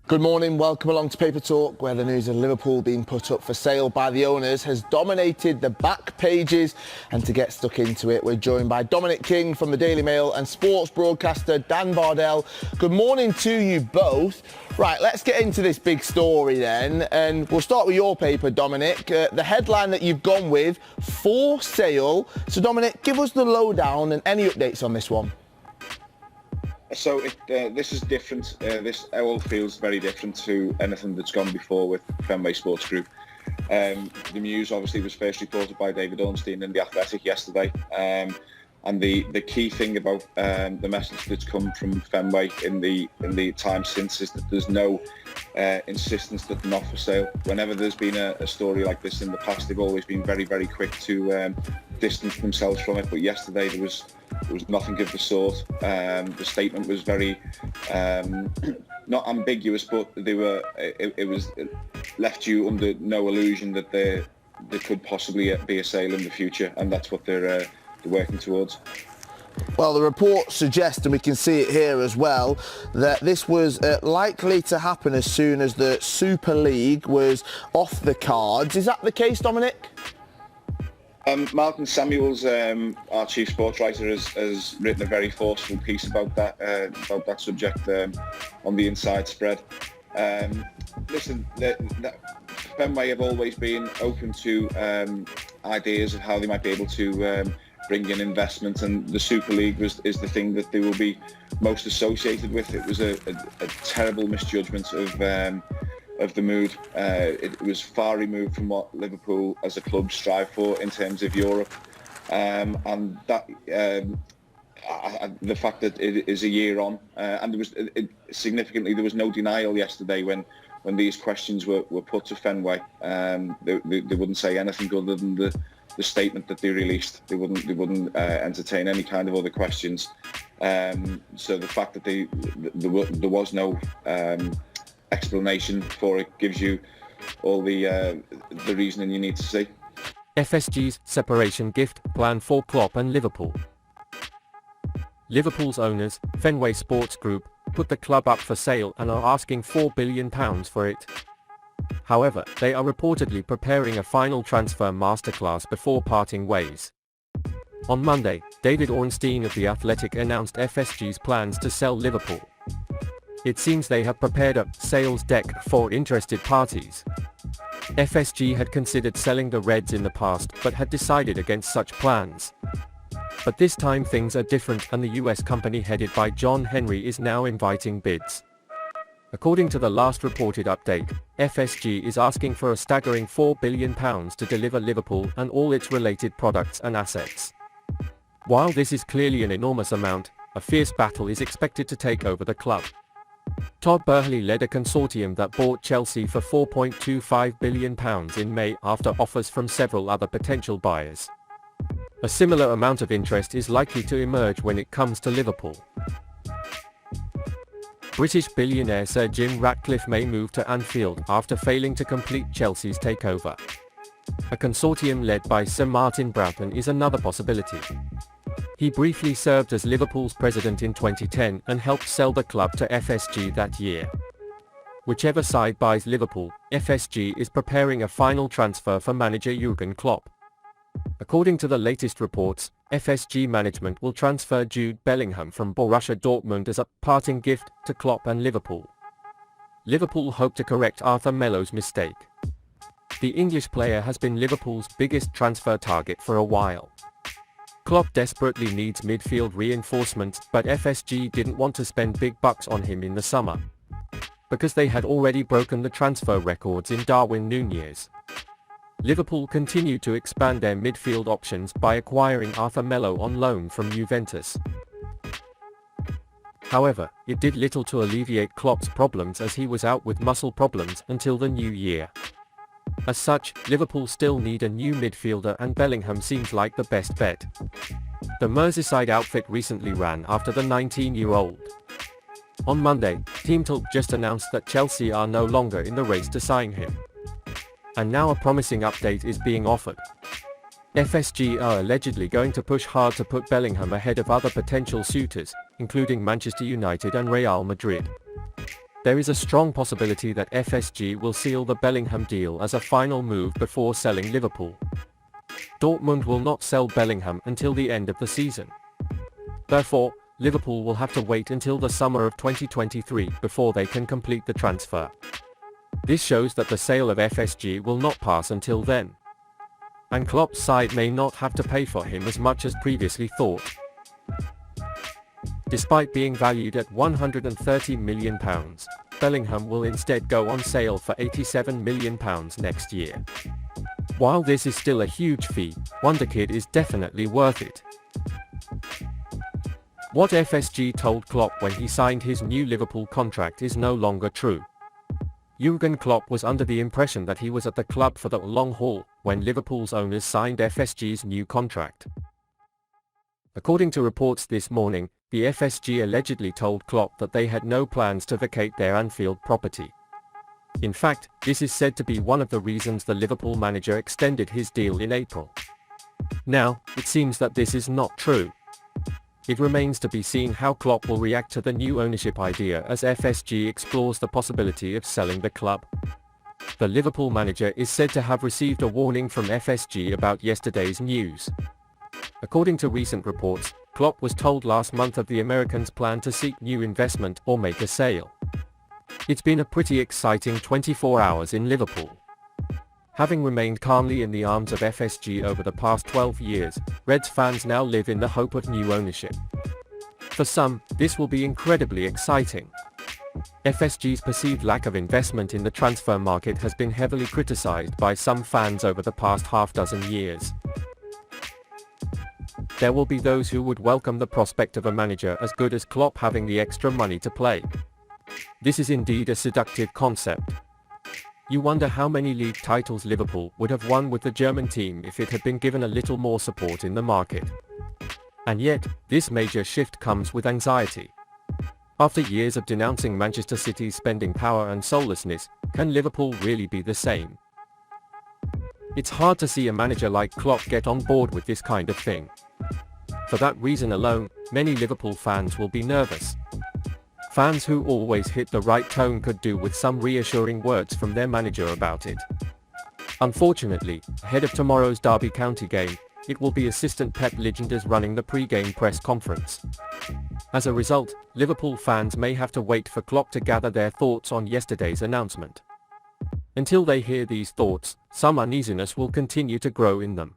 Good morning, welcome along to Paper Talk, where the news of Liverpool being put up for sale by the owners has dominated the back pages. And to get stuck into it, we're joined by Dominic King from the Daily Mail and sports broadcaster Dan Bardell. Good morning to you both. Right, let's get into this big story then, and we'll start with your paper, Dominic. The headline that you've gone with, for sale. So Dominic, give us the lowdown and any updates on this one. So this is different. This all feels very different to anything that's gone before with Fenway Sports Group. The news obviously was first reported by David Ornstein in The Athletic yesterday. And the key thing about the message that's come from Fenway in the time since is that there's no insistence that they're not for sale. Whenever there's been a story like this in the past, they've always been very, very quick to distance themselves from it. But yesterday there was nothing of the sort. The statement was very not ambiguous, but it left you under no illusion that there could possibly be a sale in the future, and that's what they're working towards. Well, the report suggests, and we can see it here as well, that this was likely to happen as soon as the Super League was off the cards. Is that the case, Dominic? Malcolm Samuels, our chief sports writer, has written a very forceful piece about that subject on the Inside Spread. Listen, Fenway have always been open to ideas of how they might be able to bring in investment, and the Super League is the thing that they will be most associated with. It was a terrible misjudgment of the mood. It was far removed from what Liverpool as a club strive for in terms of Europe, and that the fact that it is a year on, and there was significantly there was no denial yesterday when these questions were put to Fenway. They wouldn't say anything other than the statement that they released. They wouldn't entertain any kind of other questions. So the fact that there was no explanation for it gives you all the reasoning you need to see. FSG's separation gift plan for Klopp and Liverpool. Liverpool's owners, Fenway Sports Group, put the club up for sale and are asking £4 billion for it. However, they are reportedly preparing a final transfer masterclass before parting ways. On Monday, David Ornstein of The Athletic announced FSG's plans to sell Liverpool. It seems they have prepared a sales deck for interested parties. FSG had considered selling the Reds in the past but had decided against such plans. But this time things are different, and the US company headed by John Henry is now inviting bids. According to the last reported update, FSG is asking for a staggering £4 billion to deliver Liverpool and all its related products and assets. While this is clearly an enormous amount, a fierce battle is expected to take over the club. Todd Boehly led a consortium that bought Chelsea for £4.25 billion in May after offers from several other potential buyers. A similar amount of interest is likely to emerge when it comes to Liverpool. British billionaire Sir Jim Ratcliffe may move to Anfield after failing to complete Chelsea's takeover. A consortium led by Sir Martin Broughton is another possibility. He briefly served as Liverpool's president in 2010 and helped sell the club to FSG that year. Whichever side buys Liverpool, FSG is preparing a final transfer for manager Jürgen Klopp. According to the latest reports, FSG management will transfer Jude Bellingham from Borussia Dortmund as a parting gift to Klopp and Liverpool. Liverpool hope to correct Arthur Melo's mistake. The English player has been Liverpool's biggest transfer target for a while. Klopp desperately needs midfield reinforcement, but FSG didn't want to spend big bucks on him in the summer, because they had already broken the transfer records in Darwin Nunez. Liverpool continue to expand their midfield options by acquiring Arthur Melo on loan from Juventus. However, it did little to alleviate Klopp's problems, as he was out with muscle problems until the new year. As such, Liverpool still need a new midfielder, and Bellingham seems like the best bet. The Merseyside outfit recently ran after the 19-year-old. On Monday, Team Talk just announced that Chelsea are no longer in the race to sign him. And now a promising update is being offered. FSG are allegedly going to push hard to put Bellingham ahead of other potential suitors, including Manchester United and Real Madrid. there is a strong possibility that FSG will seal the Bellingham deal as a final move before selling Liverpool. Dortmund will not sell Bellingham until the end of the season. Therefore, Liverpool will have to wait until the summer of 2023 before they can complete the transfer. This shows that the sale of FSG will not pass until then. And Klopp's side may not have to pay for him as much as previously thought. Despite being valued at £130 million, Bellingham will instead go on sale for £87 million next year. While this is still a huge fee, Wonderkid is definitely worth it. What FSG told Klopp when he signed his new Liverpool contract is no longer true. Jürgen Klopp was under the impression that he was at the club for the long haul when Liverpool's owners signed FSG's new contract. According to reports this morning, the FSG allegedly told Klopp that they had no plans to vacate their Anfield property. In fact, this is said to be one of the reasons the Liverpool manager extended his deal in April. Now, it seems that this is not true. It remains to be seen how Klopp will react to the new ownership idea as FSG explores the possibility of selling the club. The Liverpool manager is said to have received a warning from FSG about yesterday's news. According to recent reports, Klopp was told last month of the Americans' plan to seek new investment or make a sale. It's been a pretty exciting 24 hours in Liverpool. Having remained calmly in the arms of FSG over the past 12 years, Reds fans now live in the hope of new ownership. For some, this will be incredibly exciting. FSG's perceived lack of investment in the transfer market has been heavily criticized by some fans over the past half-dozen years. There will be those who would welcome the prospect of a manager as good as Klopp having the extra money to play. This is indeed a seductive concept. You wonder how many league titles Liverpool would have won with the German team if it had been given a little more support in the market. And yet, this major shift comes with anxiety. After years of denouncing Manchester City's spending power and soullessness, can Liverpool really be the same? It's hard to see a manager like Klopp get on board with this kind of thing. For that reason alone, many Liverpool fans will be nervous. Fans who always hit the right tone could do with some reassuring words from their manager about it. Unfortunately, ahead of tomorrow's Derby County game, it will be assistant Pep Lijnders running the pre-game press conference. As a result, Liverpool fans may have to wait for Klopp to gather their thoughts on yesterday's announcement. Until they hear these thoughts, some uneasiness will continue to grow in them.